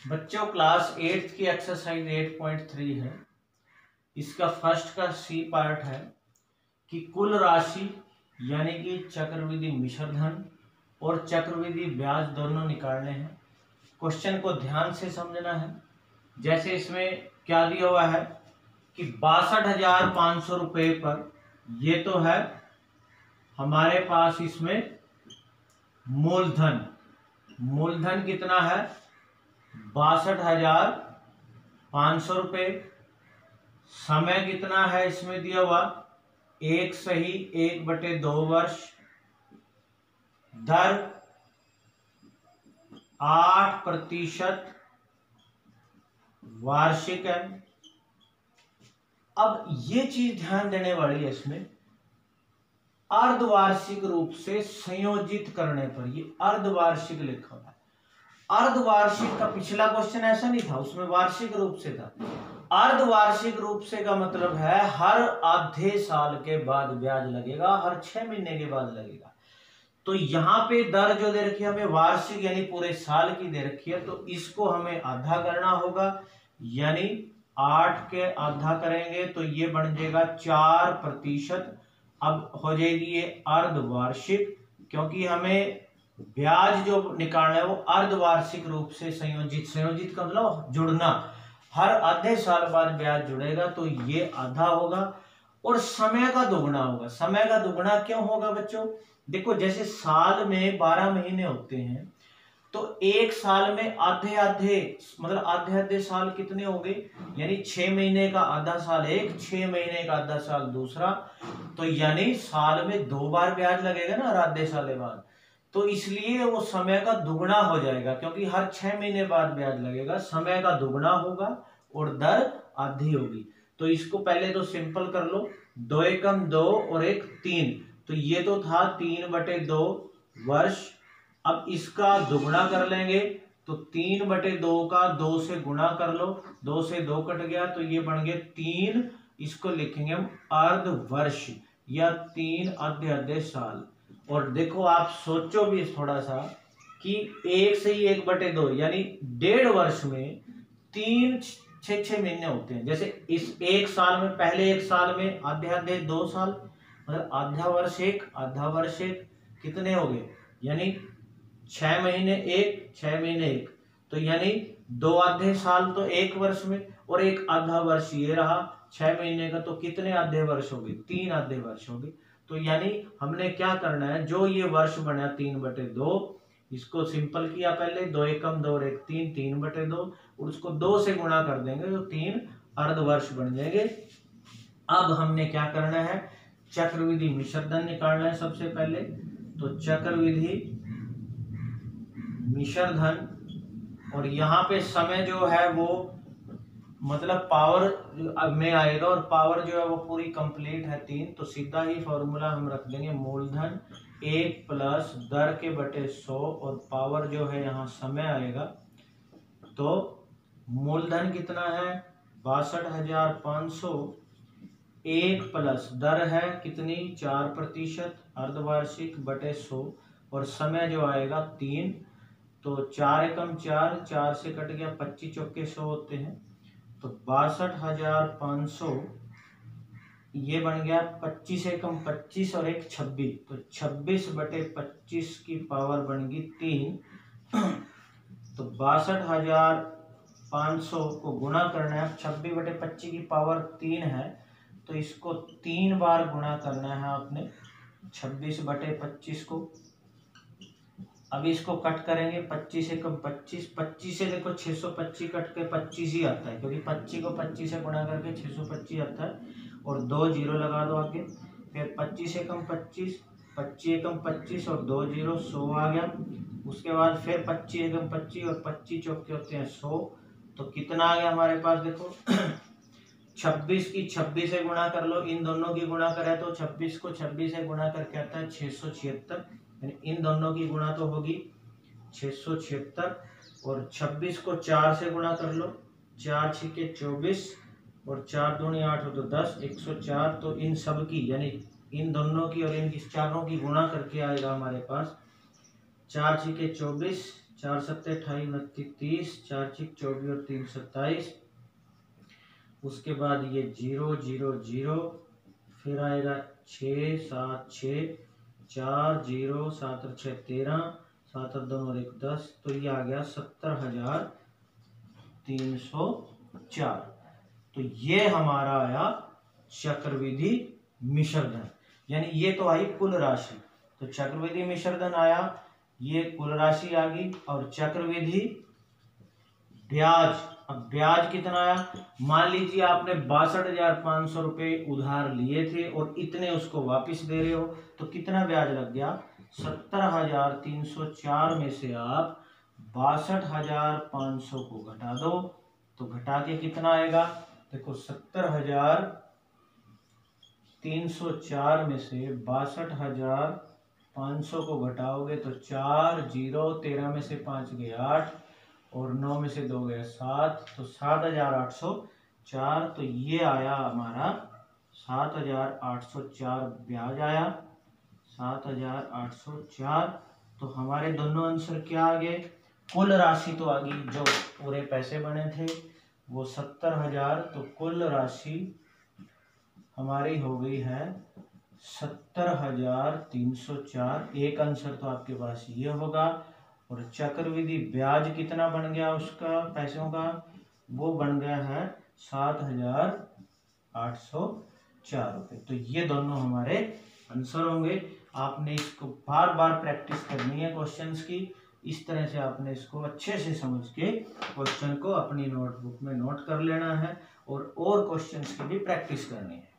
बच्चों क्लास 8 की एक्सरसाइज 8.3 है। इसका फर्स्ट का सी पार्ट है कि कुल राशि यानी कि चक्रवृद्धि मिश्र धन और चक्रवृद्धि ब्याज दोनों निकालने हैं। क्वेश्चन को ध्यान से समझना है। जैसे इसमें क्या दिया हुआ है कि 62,500 रुपये पर, ये तो है हमारे पास इसमें मूलधन। मूलधन कितना है? 62,500 रुपये। समय कितना है इसमें दिया हुआ? 1/1/2 वर्ष। दर 8% वार्षिक है। अब ये चीज ध्यान देने वाली है, इसमें अर्धवार्षिक रूप से संयोजित करने पर ये अर्धवार्षिक लिखा हुआ है। अर्धवार्षिक का पिछला क्वेश्चन ऐसा नहीं था, उसमें वार्षिक रूप से था। अर्धवार्षिक रूप से का मतलब है हर आधे साल के बाद ब्याज लगेगा, हर 6 महीने के बाद लगेगा। तो यहाँ पे दर जो दे रखी है हमें वार्षिक यानी पूरे साल की दे रखी है, तो इसको हमें आधा करना होगा, यानी 8 के आधा करेंगे तो ये बन जाएगा 4%। अब हो जाएगी ये अर्धवार्षिक, क्योंकि हमें ब्याज जो निकालना है वो अर्धवार्षिक रूप से संयोजित का मतलब जुड़ना, हर आधे साल बाद ब्याज जुड़ेगा, तो ये आधा होगा। और समय का दुगना होगा। समय का दुगना क्यों होगा बच्चों? देखो, जैसे साल में 12 महीने होते हैं, तो एक साल में आधे आधे मतलब आधे आधे साल कितने हो गए? यानी 6 महीने का आधा साल एक, 6 महीने का आधा साल दूसरा, तो यानी साल में 2 बार ब्याज लगेगा ना, आधे साल बाद। तो इसलिए वो समय का दुगना हो जाएगा, क्योंकि हर 6 महीने बाद ब्याज लगेगा, समय का दुगना होगा और दर आधी होगी। तो इसको पहले तो सिंपल कर लो, 2 एकम 2 और 1 3, तो ये तो था 3/2 वर्ष। अब इसका दुगना कर लेंगे तो 3/2 का 2 से गुणा कर लो, 2 से 2 कट गया तो ये बन गए 3। इसको लिखेंगे हम अर्ध वर्ष या 3 आधे साल। और देखो, आप सोचो भी थोड़ा सा कि 1 से ही 1/2 यानी 1.5 वर्ष में 3-6 महीने होते हैं। जैसे इस एक साल में, पहले एक साल में आधे आधे 2 साल, मतलब आधा वर्ष एक, कितने हो गए? यानी 6 महीने एक, 6 महीने एक, तो यानी 2 आधे साल तो 1 वर्ष में, और 1 आधा वर्ष ये रहा 6 महीने का, तो कितने आधे वर्ष हो गए? 3 आधे वर्ष हो गए। तो यानी हमने क्या करना है, जो ये वर्ष बना 3/2, इसको सिंपल किया पहले, 2 एकम 2 और 1 3, 3/2, और उसको 2 से गुणा कर देंगे तो 3 अर्ध वर्ष बन जाएंगे। अब हमने क्या करना है, चक्रवृद्धि मिश्र धन निकालना है सबसे पहले। तो चक्रवृद्धि मिश्र धन, और यहाँ पे समय जो है वो मतलब पावर में आएगा, और पावर जो है वो पूरी कंप्लीट है 3, तो सीधा ही फॉर्मूला हम रख देंगे मूलधन 1 प्लस दर के बटे 100, और पावर जो है यहाँ समय आएगा। तो मूलधन कितना है? 62,500, 1 प्लस दर है कितनी? 4% अर्धवार्षिक बटे 100, और समय जो आएगा 3, तो 4 एकम 4, 4 से कट गया, 25 चौके 100 होते हैं, तो 62,500 ये बन गया 25 एकम 25 और 1 26, तो 26/25 की पावर बन गई 3। तो 62,500 को गुणा करना है, 26/25 की पावर 3 है, तो इसको 3 बार गुणा करना है आपने 26/25 को। अब इसको कट करेंगे, 25 एकम 25, 25 से देखो 625 कट के 25 ही आता है, क्योंकि 25 को 25 से गुणा करके 625 आता है, और 2 जीरो लगा दो आगे, फिर 25 एकम 25, 25 एकम 25 और 2 जीरो, 100 आ गया। उसके बाद फिर 25 एकम 25 और 25 चौके होते हैं 100, तो कितना आ गया हमारे पास? देखो 26 की 26 से गुणा कर लो, इन दोनों की गुणा करें तो 26 को 26 से गुणा करके आता है 676, इन दोनों की गुणा तो होगी 676, और 26 को 4 से गुणा कर लो, 4 6 24, और 4 दूनी 8 हो तो 10, 104, तो इन सब की यानी इन दोनों की और इन चारों की गुणा करके आएगा हमारे पास 4 6 24, 4 सत्ते 28 29 30, 4 छिक 24 और 3 27। उसके बाद ये 0 0 0, फिर आएगा 6 7 6, 4 0, 7 और 6 13, 7 और 2 और 1 10, तो ये आ गया 70,304। तो ये हमारा आया चक्रवृद्धि मिश्र धन, यानी ये तो आई कुल राशि। तो चक्रवृद्धि मिश्र धन आया, ये कुल राशि आ गई, और चक्रवृद्धि ब्याज, अब ब्याज कितना आया, मान लीजिए आपने 62,500 रुपये उधार लिए थे और इतने उसको वापस दे रहे हो, तो कितना ब्याज लग गया, 70,304 में से आप 62,500 को घटा दो, तो घटा के कितना आएगा, देखो 70,304 में से 62,500 को घटाओगे तो 4 0, 13 में से 5 गए 8 और 9 में से 2 गए 7, तो 7,804। तो ये आया हमारा 7,804 ब्याज आया, 7,804। तो हमारे दोनों आंसर क्या आ गए, कुल राशि तो आ गई, जो पूरे पैसे बने थे वो 70,000, तो कुल राशि हमारी हो गई है 70,304। एक आंसर तो आपके पास ये होगा। और चक्रवृद्धि ब्याज कितना बन गया उसका, पैसों का, वो बन गया है 7,804 रुपये। तो ये दोनों हमारे आंसर होंगे। आपने इसको बार बार प्रैक्टिस करनी है क्वेश्चंस की, इस तरह से आपने इसको अच्छे से समझ के क्वेश्चन को अपनी नोटबुक में नोट कर लेना है और क्वेश्चंस की भी प्रैक्टिस करनी है।